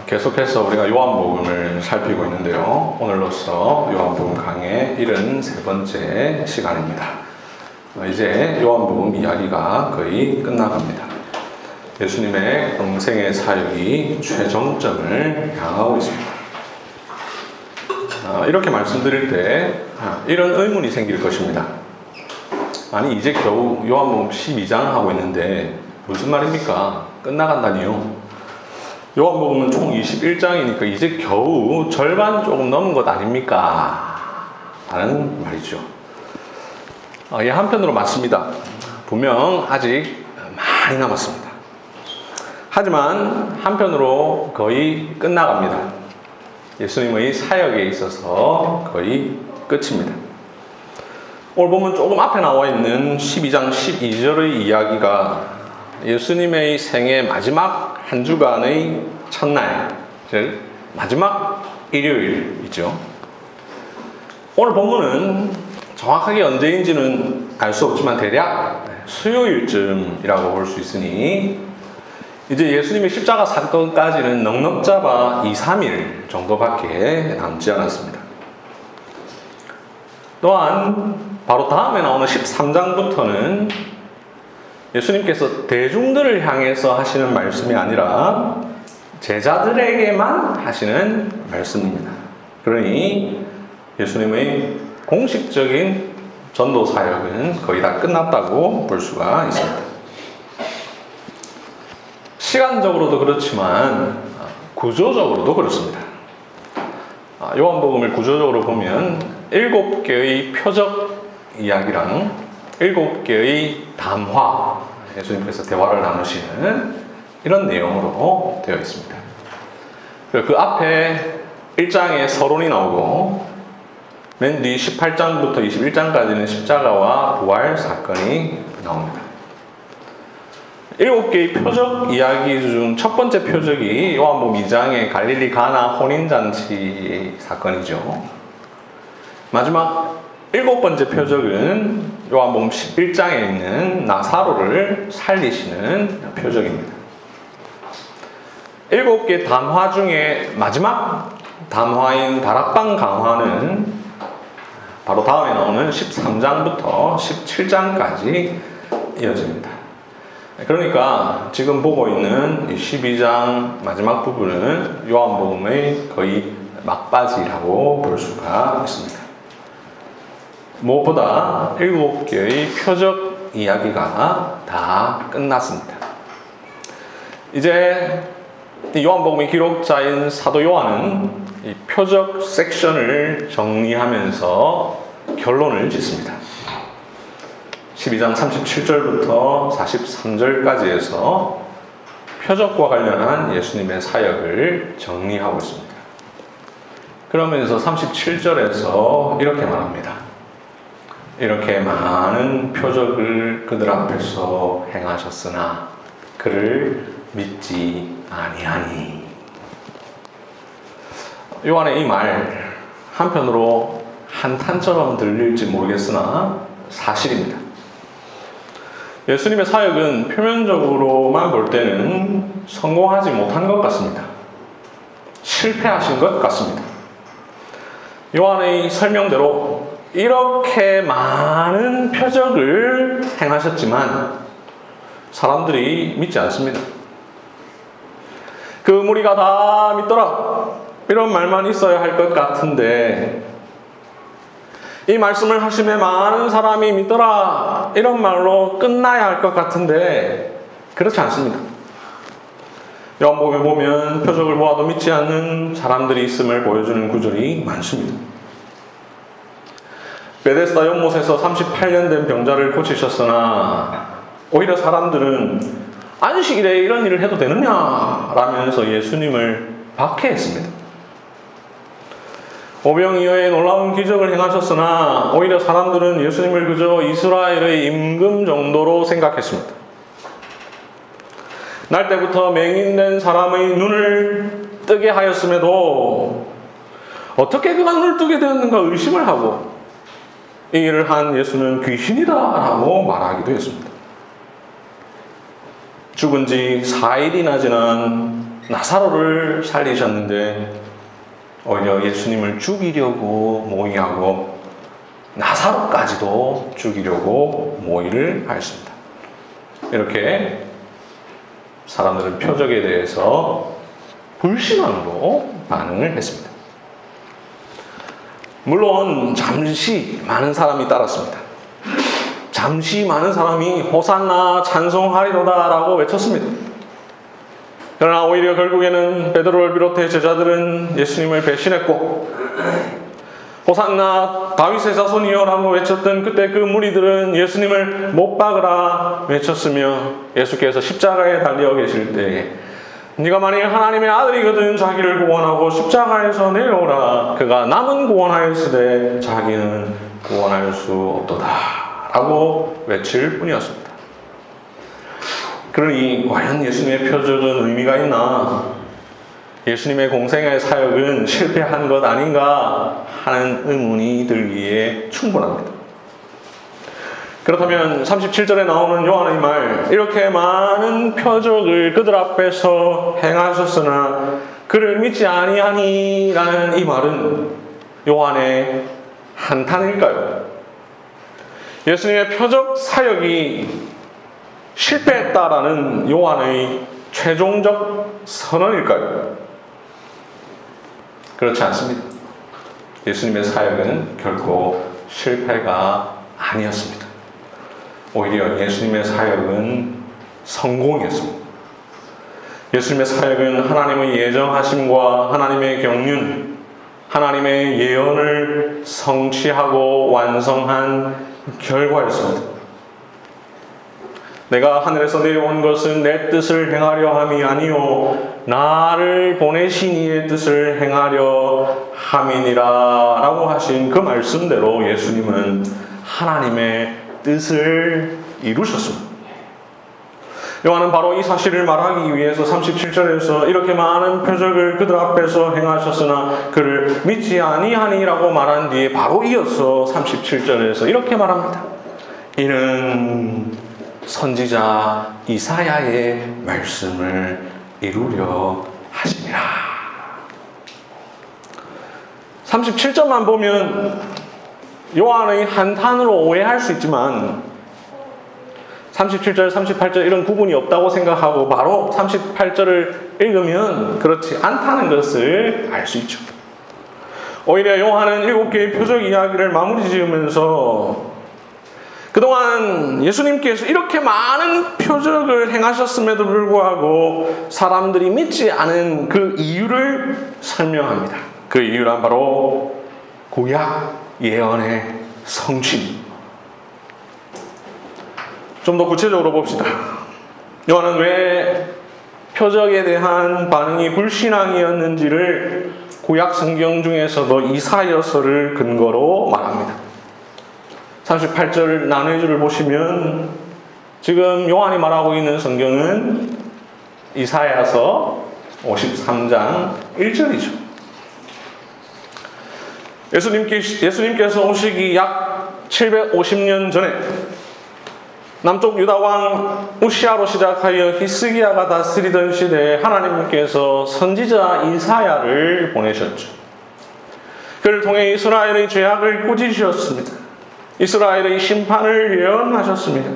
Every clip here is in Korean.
계속해서 우리가 요한복음을 살피고 있는데요. 오늘로써 요한복음 강의 73번째 시간입니다. 이제 요한복음 이야기가 거의 끝나갑니다. 예수님의 공생의 사역이 최종점을 향하고 있습니다. 이렇게 말씀드릴 때 이런 의문이 생길 것입니다. 아니 이제 겨우 요한복음 12장 하고 있는데 무슨 말입니까? 끝나간다니요? 요한복음은 총 21장이니까 이제 겨우 절반 조금 넘은 것 아닙니까? 라는 말이죠. 한편으로 맞습니다. 분명 아직 많이 남았습니다. 하지만 한편으로 거의 끝나갑니다. 예수님의 사역에 있어서 거의 끝입니다. 오늘 보면 조금 앞에 나와 있는 12장 12절의 이야기가 예수님의 생애 마지막 한 주간의 첫날, 즉 마지막 일요일이죠. 오늘 본문은 정확하게 언제인지는 알 수 없지만 대략 수요일쯤이라고 볼 수 있으니 이제 예수님의 십자가 사건까지는 넉넉 잡아 2, 3일 정도밖에 남지 않았습니다. 또한 바로 다음에 나오는 13장부터는 예수님께서 대중들을 향해서 하시는 말씀이 아니라 제자들에게만 하시는 말씀입니다. 그러니 예수님의 공식적인 전도 사역은 거의 다 끝났다고 볼 수가 있습니다. 시간적으로도 그렇지만 구조적으로도 그렇습니다. 요한복음을 구조적으로 보면 7개의 표적 이야기랑 7개의 담화, 예수님께서 대화를 나누시는 이런 내용으로 되어 있습니다. 그 앞에 1장에 서론이 나오고 맨 뒤 18장부터 21장까지는 십자가와 부활 사건이 나옵니다. 7개의 표적 이야기 중 첫 번째 표적이 요한복음 2장의 갈릴리 가나 혼인잔치 사건이죠. 마지막 7번째 표적은 요한복음 11장에 있는 나사로를 살리시는 표적입니다. 7개 담화 중에 마지막 담화인 다락방 강화는 바로 다음에 나오는 13장부터 17장까지 이어집니다. 그러니까 지금 보고 있는 12장 마지막 부분은 요한복음의 거의 막바지라고 볼 수가 있습니다. 무엇보다 7개의 표적 이야기가 다 끝났습니다. 이제 요한복음의 기록자인 사도 요한은 이 표적 섹션을 정리하면서 결론을 짓습니다. 12장 37절부터 43절까지 해서 표적과 관련한 예수님의 사역을 정리하고 있습니다. 그러면서 37절에서 이렇게 말합니다. 이렇게 많은 표적을 그들 앞에서 행하셨으나 그를 믿지 아니하니. 요한의 이 말 한편으로 한탄처럼 들릴지 모르겠으나 사실입니다. 예수님의 사역은 표면적으로만 볼 때는 성공하지 못한 것 같습니다. 실패하신 것 같습니다. 요한의 설명대로 이렇게 많은 표적을 행하셨지만 사람들이 믿지 않습니다. 그 무리가 다 믿더라, 이런 말만 있어야 할 것 같은데 이 말씀을 하심에 많은 사람이 믿더라, 이런 말로 끝나야 할 것 같은데 그렇지 않습니다. 요한복음에 보면 표적을 보아도 믿지 않는 사람들이 있음을 보여주는 구절이 많습니다. 베데스다 연못에서 38년 된 병자를 고치셨으나 오히려 사람들은 안식일에 이런 일을 해도 되느냐 라면서 예수님을 박해했습니다. 오병이어의 놀라운 기적을 행하셨으나 오히려 사람들은 예수님을 그저 이스라엘의 임금 정도로 생각했습니다. 날 때부터 맹인된 사람의 눈을 뜨게 하였음에도 어떻게 그가 눈을 뜨게 되었는가 의심을 하고 이 일을 한 예수는 귀신이다 라고 말하기도 했습니다. 죽은 지 4일이나 지난 나사로를 살리셨는데 오히려 예수님을 죽이려고 모의하고 나사로까지도 죽이려고 모의를 하였습니다. 이렇게 사람들은 표적에 대해서 불신앙으로 반응을 했습니다. 물론 잠시 많은 사람이 따랐습니다. 잠시 많은 사람이 호산나 찬송하리로다 라고 외쳤습니다. 그러나 오히려 결국에는 베드로를 비롯해 제자들은 예수님을 배신했고 호산나 다윗의 자손이여 라고 외쳤던 그때 그 무리들은 예수님을 못 박으라 외쳤으며 예수께서 십자가에 달려 계실 때 네가 만일 하나님의 아들이거든 자기를 구원하고 십자가에서 내려오라 그가 남은 구원하였으되 자기는 구원할 수 없도다 라고 외칠 뿐이었습니다. 그러니 과연 예수님의 표적은 의미가 있나? 예수님의 공생의 사역은 실패한 것 아닌가 하는 의문이 들기에 충분합니다. 그렇다면 37절에 나오는 요한의 말, 이렇게 많은 표적을 그들 앞에서 행하셨으나 그를 믿지 아니하니 라는 이 말은 요한의 한탄일까요? 예수님의 표적 사역이 실패했다라는 요한의 최종적 선언일까요? 그렇지 않습니다. 예수님의 사역은 결코 실패가 아니었습니다. 오히려 예수님의 사역은 성공이었습니다. 예수님의 사역은 하나님의 예정하심과 하나님의 경륜, 하나님의 예언을 성취하고 완성한 결과였습니다. 내가 하늘에서 내려온 것은 내 뜻을 행하려 함이 아니요 나를 보내신 이의 뜻을 행하려 함이니라 라고 하신 그 말씀대로 예수님은 하나님의 뜻을 이루셨습니다. 요한은 바로 이 사실을 말하기 위해서 37절에서 이렇게 많은 표적을 그들 앞에서 행하셨으나 그를 믿지 아니하니라고 말한 뒤에 바로 이어서 37절에서 이렇게 말합니다. 이는 선지자 이사야의 말씀을 이루려 하심이라. 37절만 보면 요한의 한탄으로 오해할 수 있지만 37절, 38절 이런 구분이 없다고 생각하고 바로 38절을 읽으면 그렇지 않다는 것을 알 수 있죠. 오히려 요한은 7개의 표적 이야기를 마무리 지으면서 그동안 예수님께서 이렇게 많은 표적을 행하셨음에도 불구하고 사람들이 믿지 않은 그 이유를 설명합니다. 그 이유란 바로 구약 예언의 성취. 좀 더 구체적으로 봅시다. 요한은 왜 표적에 대한 반응이 불신앙이었는지를 구약 성경 중에서도 이사야서를 근거로 말합니다. 38절 나누어주를 보시면 지금 요한이 말하고 있는 성경은 이사야서 53장 1절이죠. 예수님께서 오시기 약 750년 전에 남쪽 유다왕 우시아로 시작하여 히스기야가 다스리던 시대에 하나님께서 선지자 이사야를 보내셨죠. 그를 통해 이스라엘의 죄악을 꾸짖으셨습니다. 이스라엘의 심판을 예언하셨습니다.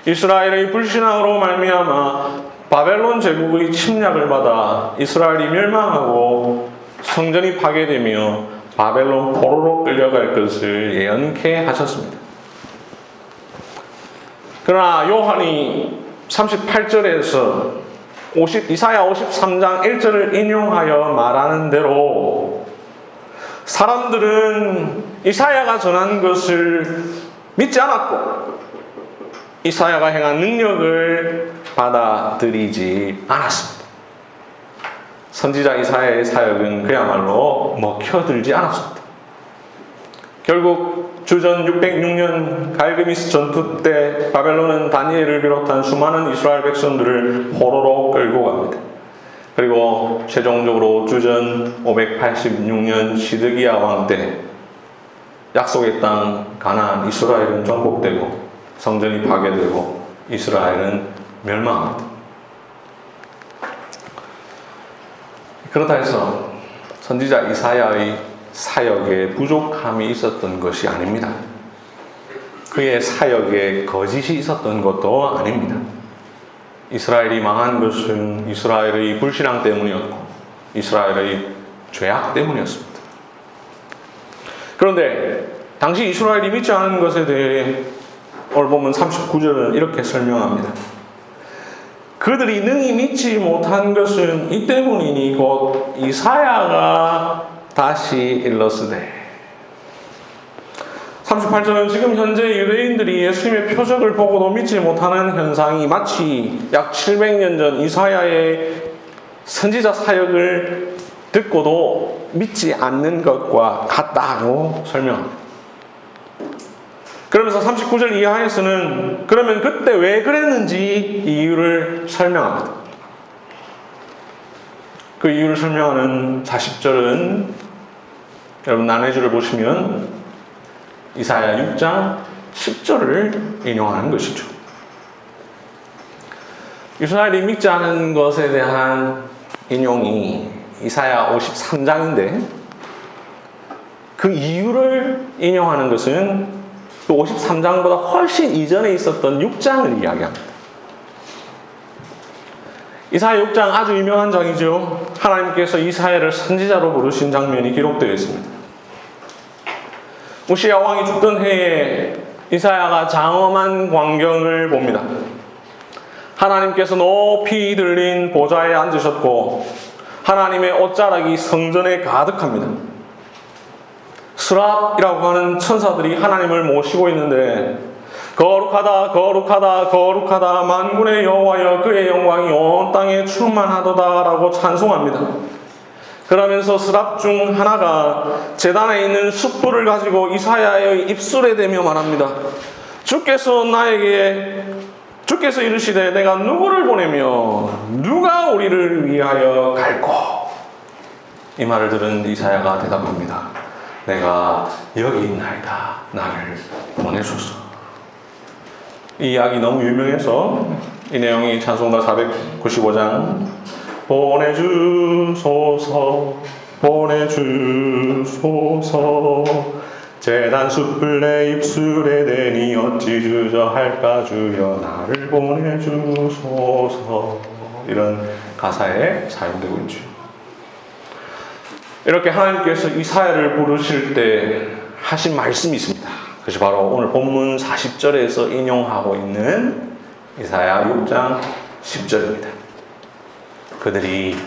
이스라엘의 불신앙으로 말미암아 바벨론 제국의 침략을 받아 이스라엘이 멸망하고 성전이 파괴되며 바벨론 포로로 끌려갈 것을 예언케 하셨습니다. 그러나 요한이 38절에서 이사야 53장 1절을 인용하여 말하는 대로 사람들은 이사야가 전한 것을 믿지 않았고 이사야가 행한 능력을 받아들이지 않았습니다. 선지자 이사야의 사역은 그야말로 먹혀들지 않았습니다. 결국 주전 606년 갈그미스 전투 때 바벨론은 다니엘을 비롯한 수많은 이스라엘 백성들을 포로로 끌고 갑니다. 그리고 최종적으로 주전 586년 시드기야 왕 때 약속의 땅 가나안 이스라엘은 정복되고 성전이 파괴되고 이스라엘은 멸망합니다. 그렇다 해서 선지자 이사야의 사역에 부족함이 있었던 것이 아닙니다. 그의 사역에 거짓이 있었던 것도 아닙니다. 이스라엘이 망한 것은 이스라엘의 불신앙 때문이었고 이스라엘의 죄악 때문이었습니다. 그런데 당시 이스라엘이 믿지 않은 것에 대해 오늘 보면 39절은 이렇게 설명합니다. 그들이 능히 믿지 못한 것은 이 때문이니 곧 이사야가 다시 일렀으되. 38절은 지금 현재 유대인들이 예수님의 표적을 보고도 믿지 못하는 현상이 마치 약 700년 전 이사야의 선지자 사역을 듣고도 믿지 않는 것과 같다고 설명합니다. 그러면서 39절 이하에서는 그러면 그때 왜 그랬는지 이유를 설명합니다. 그 이유를 설명하는 40절은 여러분 난해주를 보시면 이사야 6장 10절을 인용하는 것이죠. 이스라엘이 믿지 않은 것에 대한 인용이 이사야 53장인데 그 이유를 인용하는 것은 그 53장보다 훨씬 이전에 있었던 6장을 이야기합니다. 이사야 6장 아주 유명한 장이죠. 하나님께서 이사야를 선지자로 부르신 장면이 기록되어 있습니다. 우시야 왕이 죽던 해에 이사야가 장엄한 광경을 봅니다. 하나님께서 높이 들린 보좌에 앉으셨고 하나님의 옷자락이 성전에 가득합니다. 스랍이라고 하는 천사들이 하나님을 모시고 있는데 거룩하다 거룩하다 거룩하다 만군의 여호와여 그의 영광이 온 땅에 충만하도다 라고 찬송합니다. 그러면서 스랍 중 하나가 제단에 있는 숯불을 가지고 이사야의 입술에 대며 말합니다. 주께서 이르시되 내가 누구를 보내며 누가 우리를 위하여 갈꼬. 이 말을 들은 이사야가 대답합니다. 내가 여기 있나이다. 나를 보내소서. 이 이야기 너무 유명해서 이 내용이 찬송가 495장 보내주소서 보내주소서 제단 숯불 내 입술에 대니 어찌 주저할까 주여 나를 보내주소서 이런 가사에 사용되고 있죠. 이렇게 하나님께서 이사야를 부르실 때 하신 말씀이 있습니다. 그것이 바로 오늘 본문 40절에서 인용하고 있는 이사야 6장 10절입니다. 그들이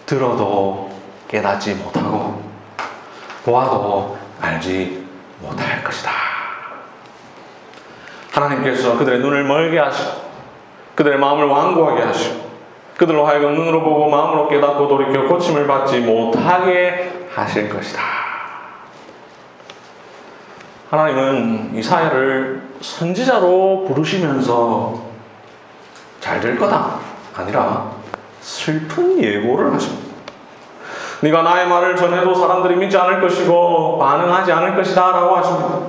들어도 깨닫지 못하고 보아도 알지 못할 것이다. 하나님께서 그들의 눈을 멀게 하시고 그들의 마음을 완고하게 하시고 그들로 하여금 눈으로 보고 마음으로 깨닫고 돌이켜 고침을 받지 못하게 하실 것이다. 하나님은 이사야를 선지자로 부르시면서 잘 될 거다 아니라 슬픈 예고를 하십니다. 네가 나의 말을 전해도 사람들이 믿지 않을 것이고 반응하지 않을 것이다 라고 하십니다.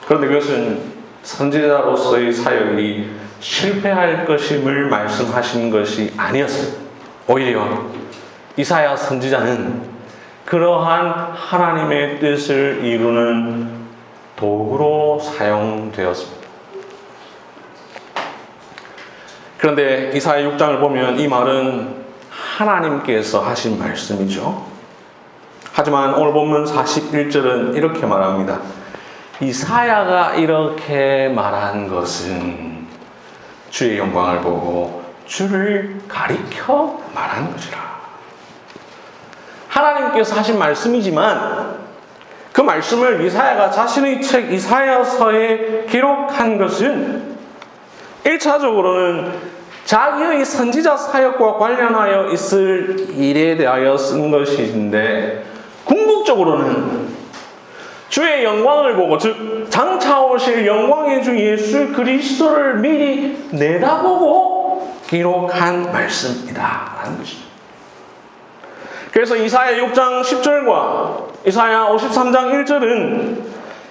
그런데 그것은 선지자로서의 사역이 실패할 것임을 말씀하신 것이 아니었습니다. 오히려 이사야 선지자는 그러한 하나님의 뜻을 이루는 도구로 사용되었습니다. 그런데 이사야 6장을 보면 이 말은 하나님께서 하신 말씀이죠. 하지만 오늘 본문 41절은 이렇게 말합니다. 이사야가 이렇게 말한 것은 주의 영광을 보고 주를 가리켜 말한 것이라. 하나님께서 하신 말씀이지만 그 말씀을 이사야가 자신의 책 이사야서에 기록한 것은 1차적으로는 자기의 선지자 사역과 관련하여 있을 일에 대하여 쓴 것인데 궁극적으로는 주의 영광을 보고 즉 장차 오실 영광의 주 예수 그리스도를 미리 내다보고 기록한 말씀이다 라는 것이죠. 그래서 이사야 6장 10절과 이사야 53장 1절은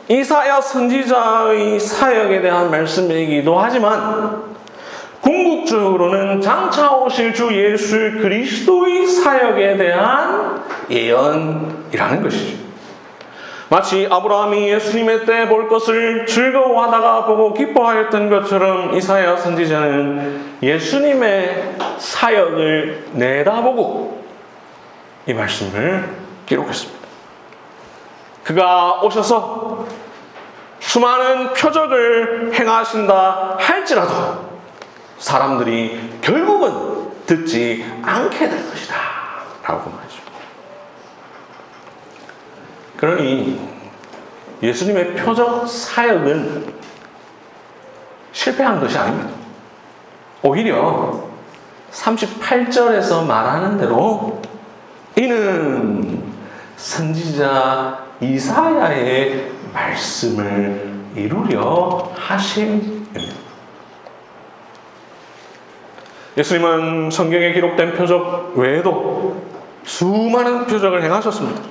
이사야 선지자의 사역에 대한 말씀이기도 하지만 궁극적으로는 장차 오실 주 예수 그리스도의 사역에 대한 예언이라는 것이죠. 마치 아브라함이 예수님의 때 볼 것을 즐거워하다가 보고 기뻐하였던 것처럼 이사야 선지자는 예수님의 사역을 내다보고 이 말씀을 기록했습니다. 그가 오셔서 수많은 표적을 행하신다 할지라도 사람들이 결국은 듣지 않게 될 것이다 라고 말이죠. 그러니 예수님의 표적 사역은 실패한 것이 아닙니다. 오히려 38절에서 말하는 대로 이는 선지자 이사야의 말씀을 이루려 하심입니다. 예수님은 성경에 기록된 표적 외에도 수많은 표적을 행하셨습니다.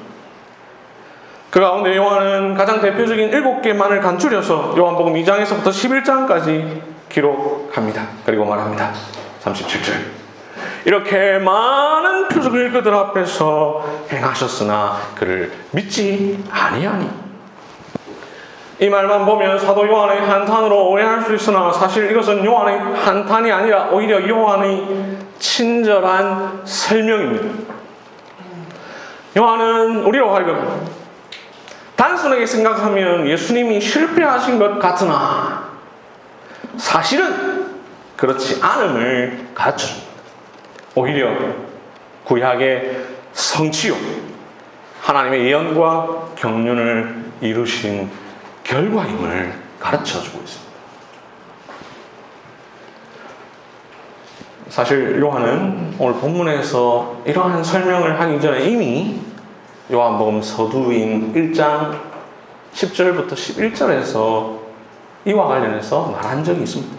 그 가운데 요한은 가장 대표적인 7개만을 간추려서 요한복음 2장에서부터 11장까지 기록합니다. 그리고 말합니다. 37절. 이렇게 많은 표적을 그들 앞에서 행하셨으나 그를 믿지 아니하니. 이 말만 보면 사도 요한의 한탄으로 오해할 수 있으나 사실 이것은 요한의 한탄이 아니라 오히려 요한의 친절한 설명입니다. 요한은 우리로 하여금 단순하게 생각하면 예수님이 실패하신 것 같으나 사실은 그렇지 않음을 가르쳐줍니다. 오히려 구약의 성취요, 하나님의 예언과 경륜을 이루신 결과임을 가르쳐주고 있습니다. 사실 요한은 오늘 본문에서 이러한 설명을 하기 전에 이미 요한복음 서두인 1장 10절부터 11절에서 이와 관련해서 말한 적이 있습니다.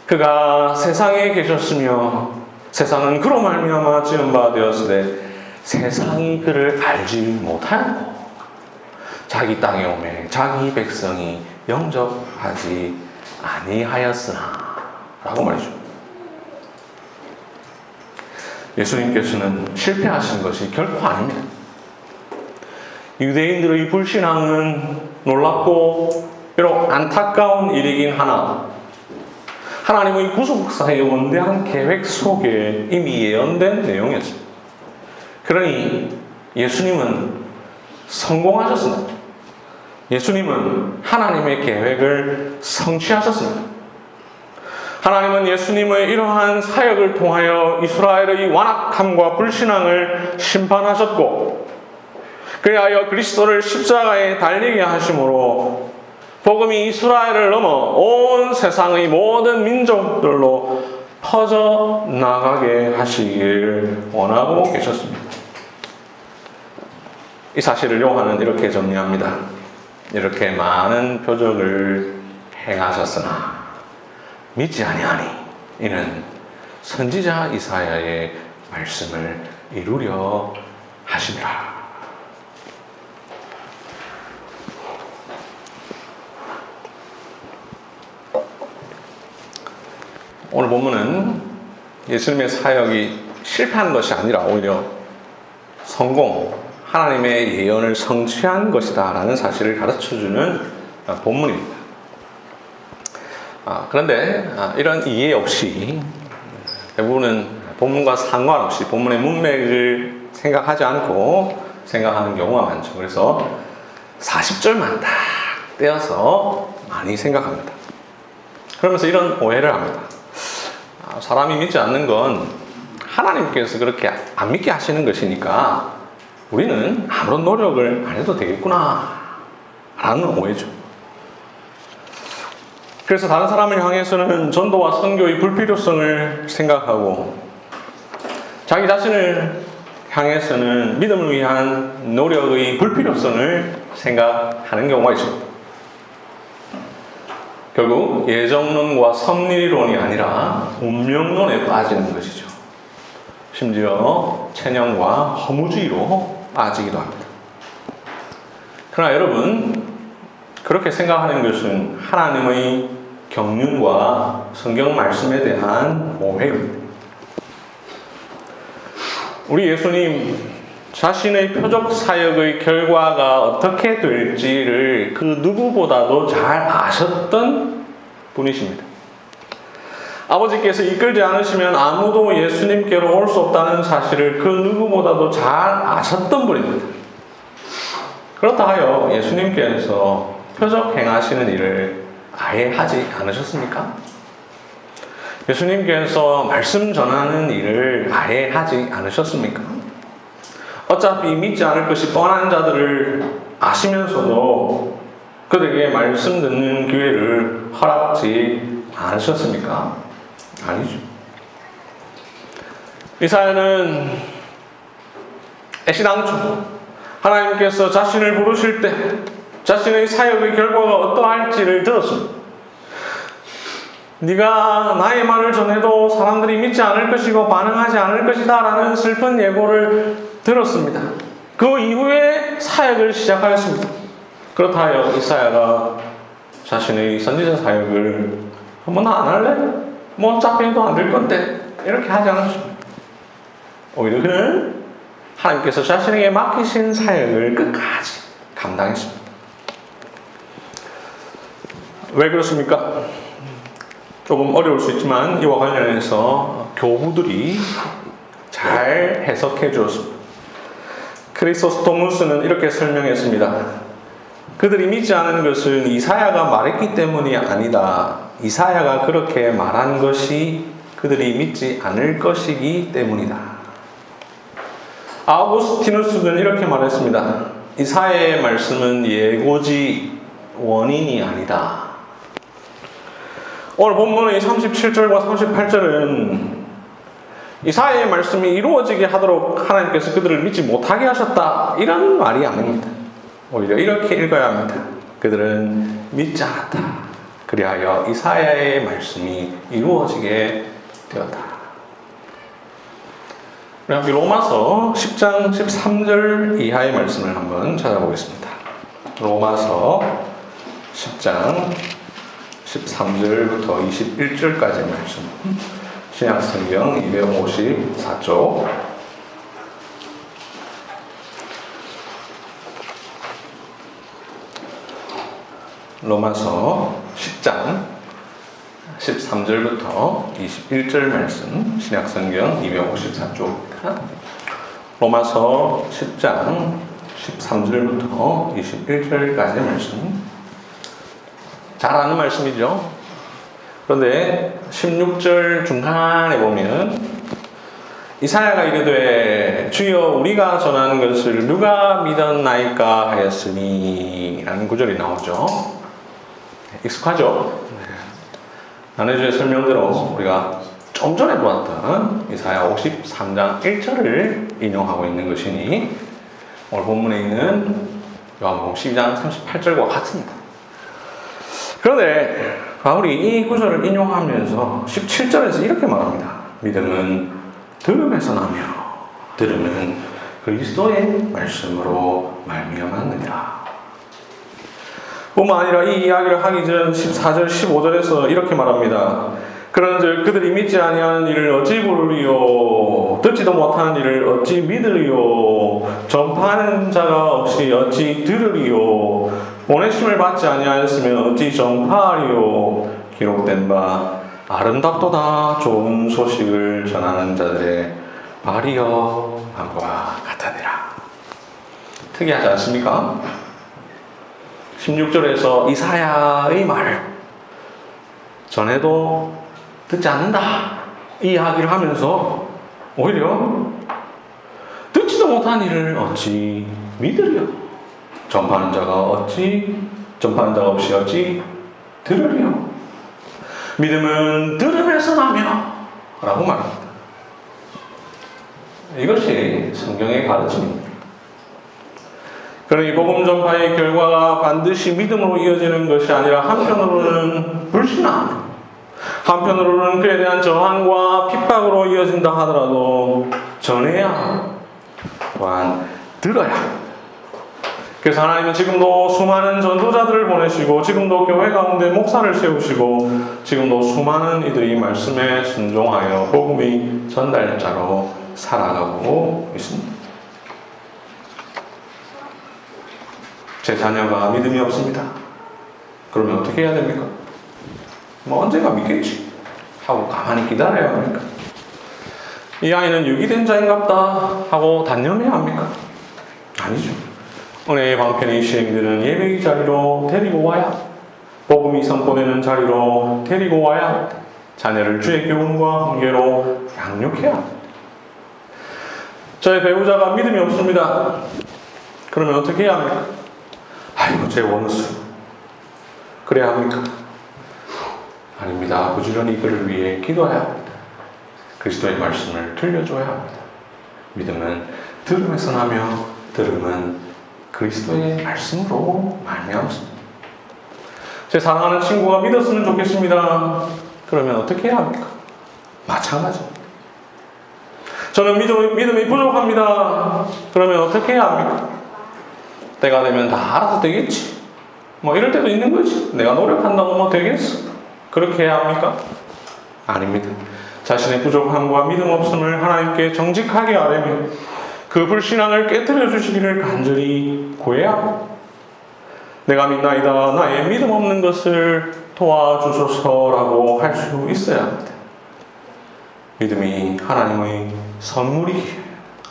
그가 세상에 계셨으며 세상은 그로 말미암아 지은 바 되었으되 세상이 그를 알지 못하였고 자기 땅에 오매 자기 백성이 영접하지 아니하였으나 라고 말이죠. 예수님께서는 실패하신 것이 결코 아닙니다. 유대인들의 불신앙은 놀랍고 비록 안타까운 일이긴 하나 하나님의 구속사의 원대한 계획 속에 이미 예언된 내용이었습니다. 그러니 예수님은 성공하셨습니다. 예수님은 하나님의 계획을 성취하셨습니다. 하나님은 예수님의 이러한 사역을 통하여 이스라엘의 완악함과 불신앙을 심판하셨고 그리하여 그리스도를 십자가에 달리게 하심으로 복음이 이스라엘을 넘어 온 세상의 모든 민족들로 퍼져나가게 하시길 원하고 계셨습니다. 이 사실을 요한은 이렇게 정리합니다. 이렇게 많은 표적을 행하셨으나 믿지 아니하니 이는 선지자 이사야의 말씀을 이루려 하심이라. 오늘 본문은 예수님의 사역이 실패한 것이 아니라 오히려 성공, 하나님의 예언을 성취한 것이다 라는 사실을 가르쳐주는 본문입니다. 그런데 이런 이해 없이 대부분은 본문과 상관없이 본문의 문맥을 생각하지 않고 생각하는 경우가 많죠. 그래서 40절만 딱 떼어서 많이 생각합니다. 그러면서 이런 오해를 합니다. 사람이 믿지 않는 건 하나님께서 그렇게 안 믿게 하시는 것이니까 우리는 아무런 노력을 안 해도 되겠구나 라는 오해죠. 그래서 다른 사람을 향해서는 전도와 선교의 불필요성을 생각하고 자기 자신을 향해서는 믿음을 위한 노력의 불필요성을 생각하는 경우가 있습니다. 결국 예정론과 섭리론이 아니라 운명론에 빠지는 것이죠. 심지어 체념과 허무주의로 빠지기도 합니다. 그러나 여러분, 그렇게 생각하는 것은 하나님의 경륜과 성경 말씀에 대한 오해입니다. 우리 예수님 자신의 표적 사역의 결과가 어떻게 될지를 그 누구보다도 잘 아셨던 분이십니다. 아버지께서 이끌지 않으시면 아무도 예수님께로 올 수 없다는 사실을 그 누구보다도 잘 아셨던 분입니다. 그렇다 하여 예수님께서 표적 행하시는 일을 아예 하지 않으셨습니까? 예수님께서 말씀 전하는 일을 아예 하지 않으셨습니까? 어차피 믿지 않을 것이 뻔한 자들을 아시면서도 그들에게 말씀 듣는 기회를 허락지 않으셨습니까? 아니죠. 이사야는 애시당초 하나님께서 자신을 부르실 때 자신의 사역의 결과가 어떠할지를 들었습니다. 네가 나의 말을 전해도 사람들이 믿지 않을 것이고 반응하지 않을 것이다 라는 슬픈 예고를 들었습니다. 그 이후에 사역을 시작하였습니다. 그렇다 하여 이사야가 자신의 선지자 사역을 한번 안 할래? 뭐 어차피 해도 안 될 건데 이렇게 하지 않았습니다. 오히려 그는 하나님께서 자신에게 맡기신 사역을 끝까지 감당했습니다. 왜 그렇습니까? 조금 어려울 수 있지만 이와 관련해서 교부들이 잘 해석해 주었습니다. 크리소스토무스는 이렇게 설명했습니다. 그들이 믿지 않은 것은 이사야가 말했기 때문이 아니다. 이사야가 그렇게 말한 것이 그들이 믿지 않을 것이기 때문이다. 아우구스티누스는 이렇게 말했습니다. 이사야의 말씀은 예고지 원인이 아니다. 오늘 본문의 37절과 38절은 이사야의 말씀이 이루어지게 하도록 하나님께서 그들을 믿지 못하게 하셨다 이런 말이 아닙니다. 오히려 이렇게 읽어야 합니다. 그들은 믿지 않았다. 그리하여 이사야의 말씀이 이루어지게 되었다. 우리 함께 로마서 10장 13절 이하의 말씀을 한번 찾아보겠습니다. 로마서 10장 13절부터 21절까지의 말씀. 신약성경 254쪽. 로마서 10장 13절부터 21절 말씀. 신약성경 254쪽입니다. 로마서 10장 13절부터 21절까지의 말씀. 잘 아는 말씀이죠. 그런데 16절 중간에 보면 이사야가 이르되 주여 우리가 전하는 것을 누가 믿었나이까 하였으니 라는 구절이 나오죠. 익숙하죠? 나눠주의 설명대로 우리가 좀 전에 보았던 이사야 53장 1절을 인용하고 있는 것이니 오늘 본문에 있는 요한복음 12장 38절과 같습니다. 그런데 바울이 이 구절을 인용하면서 17절에서 이렇게 말합니다. 믿음은 들음에서 나며 들음은 그리스도의 말씀으로 말미암았느니라. 뿐만 아니라 이 이야기를 하기 전 14절 15절에서 이렇게 말합니다. 그런즉 그들이 믿지 아니하는 일을 어찌 부르리요 듣지도 못하는 일을 어찌 믿으리요 전파하는 자가 없이 어찌 들으리요 보내심을 받지 아니하였으면 어찌 전파하리요 기록된 바 아름답도다 좋은 소식을 전하는 자들의 말이여 함과 같으니라. 특이하지 않습니까? 16절에서 이사야의 말을 전해도 듣지 않는다 이 이야기를 하면서 오히려 듣지도 못한 일을 어찌 믿으리요 전파하는 자가 없이 어찌 들으리요 믿음은 들음에서 나며 라고 말합니다. 이것이 성경의 가르침입니다. 그러니 복음 전파의 결과가 반드시 믿음으로 이어지는 것이 아니라 한편으로는 불신함, 한편으로는 그에 대한 저항과 핍박으로 이어진다 하더라도 전해야 또한 들어야 그래서 하나님은 지금도 수많은 전도자들을 보내시고 지금도 교회 가운데 목사를 세우시고 지금도 수많은 이들이 말씀에 순종하여 복음의 전달자로 살아가고 있습니다. 제 자녀가 믿음이 없습니다. 그러면 어떻게 해야 됩니까? 뭐 언젠가 믿겠지 하고 가만히 기다려야 합니까? 이 아이는 유기된 자인갑다 하고 단념해야 합니까? 아니죠. 은혜의 방편의 시행되는 예배의 자리로 데리고 와야, 복음이 선포되는 자리로 데리고 와야, 자녀를 주의 교훈과 훈계로 양육해야 합니다. 저의 배우자가 믿음이 없습니다. 그러면 어떻게 해야 합니까? 아이고 제 원수 그래야 합니까? 아닙니다. 부지런히 그를 위해 기도해야 합니다. 그리스도의 말씀을 들려줘야 합니다. 믿음은 들음에서 나며 들음은 그리스도의 말씀으로 말미암습니다. 제 사랑하는 친구가 믿었으면 좋겠습니다. 그러면 어떻게 해야 합니까? 마찬가지입니다. 저는 믿음이 부족합니다. 그러면 어떻게 해야 합니까? 때가 되면 다 알아서 되겠지. 뭐 이럴 때도 있는 거지. 내가 노력한다고 뭐 되겠어. 그렇게 해야 합니까? 아닙니다. 자신의 부족함과 믿음 없음을 하나님께 정직하게 아뢰며 그 불신앙을 깨뜨려 주시기를 간절히 구해야 합니다. 내가 믿나이다. 나의 믿음 없는 것을 도와주소서라고 할 수 있어야 합니다. 믿음이 하나님의 선물이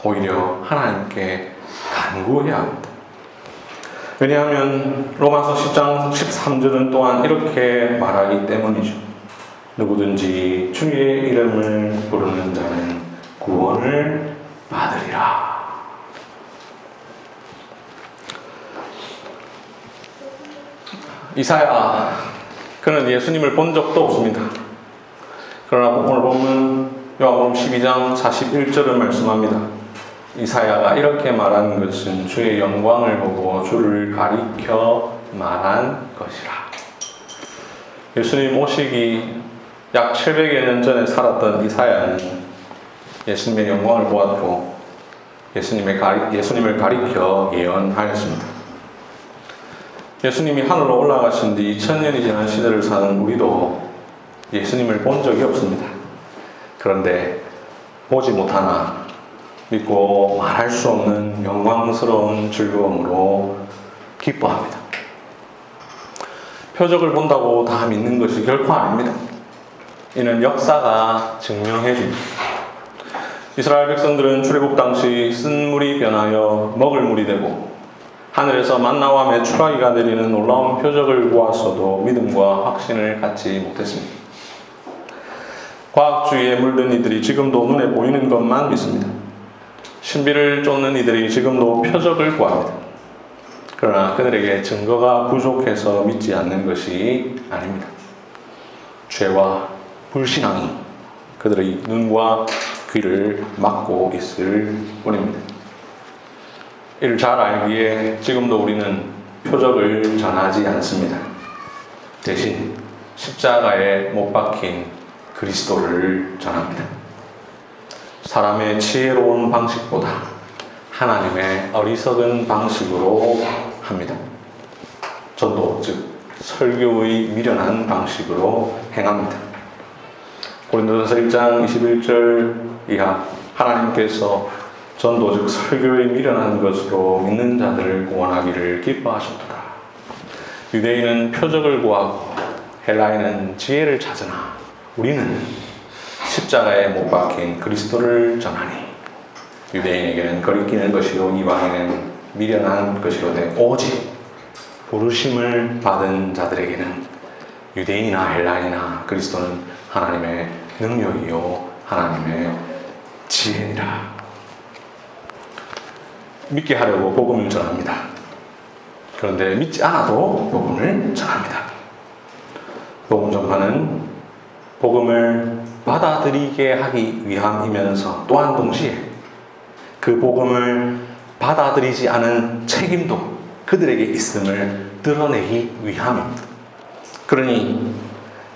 오히려 하나님께 간구해야 합니다. 왜냐하면 로마서 10장 13절은 또한 이렇게 말하기 때문이죠. 누구든지 주의 이름을 부르는 자는 구원을 받으리라. 이사야, 그는 예수님을 본 적도 없습니다. 그러나 오늘 보면 요한복음 12장 41절을 말씀합니다. 이사야가 이렇게 말한 것은 주의 영광을 보고 주를 가리켜 말한 것이라. 예수님 오시기 약 700여 년 전에 살았던 이사야는 예수님의 영광을 보았고 예수님을 가리켜 예언하였습니다. 예수님이 하늘로 올라가신 뒤 2000년이 지난 시대를 사는 우리도 예수님을 본 적이 없습니다. 그런데 보지 못하나 믿고 말할 수 없는 영광스러운 즐거움으로 기뻐합니다. 표적을 본다고 다 믿는 것이 결코 아닙니다. 이는 역사가 증명해 줍니다. 이스라엘 백성들은 출애굽 당시 쓴 물이 변하여 먹을 물이 되고 하늘에서 만나와 메추라기가 내리는 놀라운 표적을 보았어도 믿음과 확신을 갖지 못했습니다. 과학주의에 물든 이들이 지금도 눈에 보이는 것만 믿습니다. 신비를 쫓는 이들이 지금도 표적을 구합니다. 그러나 그들에게 증거가 부족해서 믿지 않는 것이 아닙니다. 죄와 불신앙이 그들의 눈과 귀를 막고 있을 뿐입니다. 이를 잘 알기에 지금도 우리는 표적을 전하지 않습니다. 대신 십자가에 못 박힌 그리스도를 전합니다. 사람의 지혜로운 방식보다 하나님의 어리석은 방식으로 합니다. 전도, 즉 설교의 미련한 방식으로 행합니다. 고린도전서 1장 21절 이하 하나님께서 전도, 즉 설교의 미련한 것으로 믿는 자들을 구원하기를 기뻐하셨도다. 유대인은 표적을 구하고 헬라인은 지혜를 찾으나 우리는 십자가에 못 박힌 그리스도를 전하니 유대인에게는 거리끼는 것이요 이방인은 미련한 것이로되 오직 부르심을 받은 자들에게는 유대인이나 헬라인이나 그리스도는 하나님의 능력이요 하나님의 지혜니라. 믿게 하려고 복음을 전합니다. 그런데 믿지 않아도 복음을 전합니다. 복음 전파는 복음을 받아들이게 하기 위함이면서 또한 동시에 그 복음을 받아들이지 않은 책임도 그들에게 있음을 드러내기 위함입니다. 그러니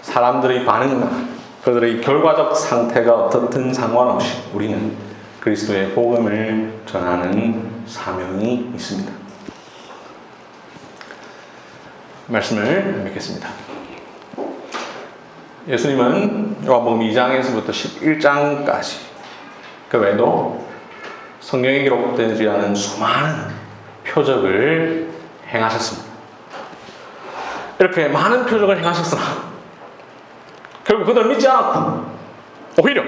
사람들의 반응이나 그들의 결과적 상태가 어떻든 상관없이 우리는 그리스도의 복음을 전하는 사명이 있습니다. 말씀을 맺겠습니다. 예수님은 요한복음 2장에서부터 11장까지 그 외에도 성경에 기록되지 않은 수많은 표적을 행하셨습니다. 이렇게 많은 표적을 행하셨으나 결국 그들 믿지 않았고 오히려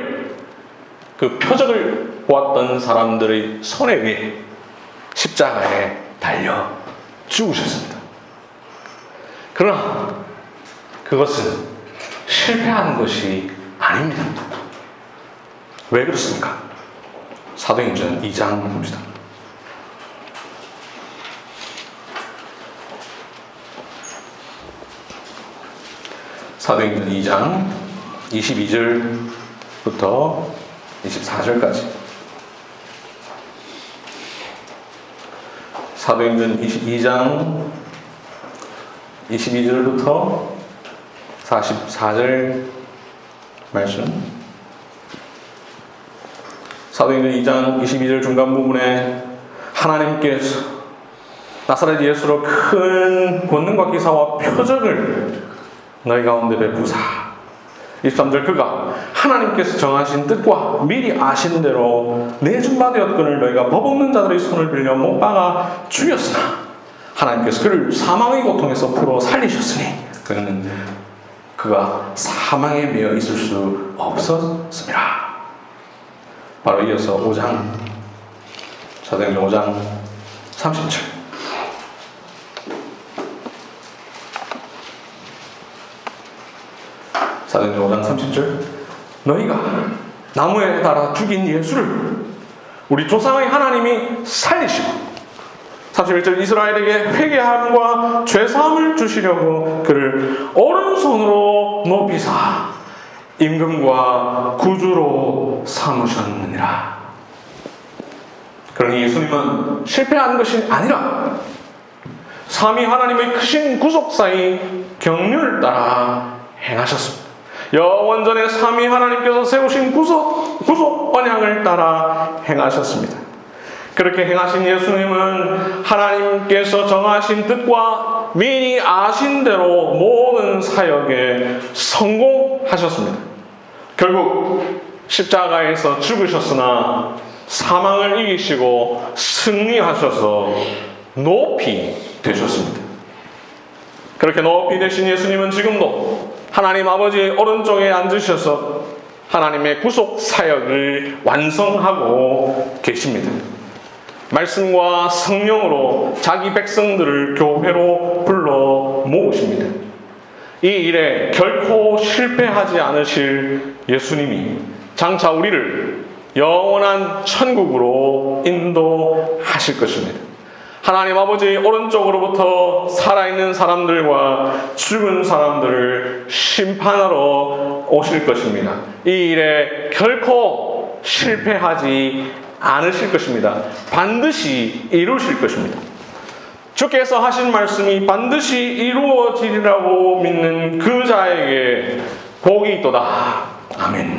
그 표적을 보았던 사람들의 손에 의해 십자가에 달려 죽으셨습니다. 그러나 그것은 실패한 것이 아닙니다. 왜 그렇습니까? 사도행전 2장 봅시다. 사도행전 2장 22절부터 24절까지. 사도행전 2장 22절부터 44절 말씀. 사도행전 2장 22절 중간 부분에 하나님께서 나사렛 예수로 큰 권능과 기사와 표적을 너희 가운데 베푸사. 23절 그가 하나님께서 정하신 뜻과 미리 아신 대로 내준 바 되었거늘 너희가 법 없는 자들의 손을 빌려 못 박아 죽였으나 하나님께서 그를 사망의 고통에서 풀어 살리셨으니 그가 사망에 매여 있을 수 없었습니다. 바로 이어서 5장 사도행전 5장 30절 사도행전 5장 30절 너희가 나무에 달아 죽인 예수를 우리 조상의 하나님이 살리시고 31절 이스라엘에게 회개함과 죄사함을 주시려고 그를 오른손으로 높이사 임금과 구주로 삼으셨느니라. 그러니 예수님은 실패한 것이 아니라 삼위 하나님의 크신 구속사의 경륜을 따라 행하셨습니다. 영원전에 삼위 하나님께서 세우신 구속 언약을 따라 행하셨습니다. 그렇게 행하신 예수님은 하나님께서 정하신 뜻과 미리 아신 대로 모든 사역에 성공하셨습니다. 결국 십자가에서 죽으셨으나 사망을 이기시고 승리하셔서 높이 되셨습니다. 그렇게 높이 되신 예수님은 지금도 하나님 아버지의 오른쪽에 앉으셔서 하나님의 구속 사역을 완성하고 계십니다. 말씀과 성령으로 자기 백성들을 교회로 불러 모으십니다. 이 일에 결코 실패하지 않으실 예수님이 장차 우리를 영원한 천국으로 인도하실 것입니다. 하나님 아버지 오른쪽으로부터 살아있는 사람들과 죽은 사람들을 심판하러 오실 것입니다. 이 일에 결코 실패하지 않으실 것입니다. 반드시 이루실 것입니다. 주께서 하신 말씀이 반드시 이루어지리라고 믿는 그 자에게 복이 있도다. 아멘.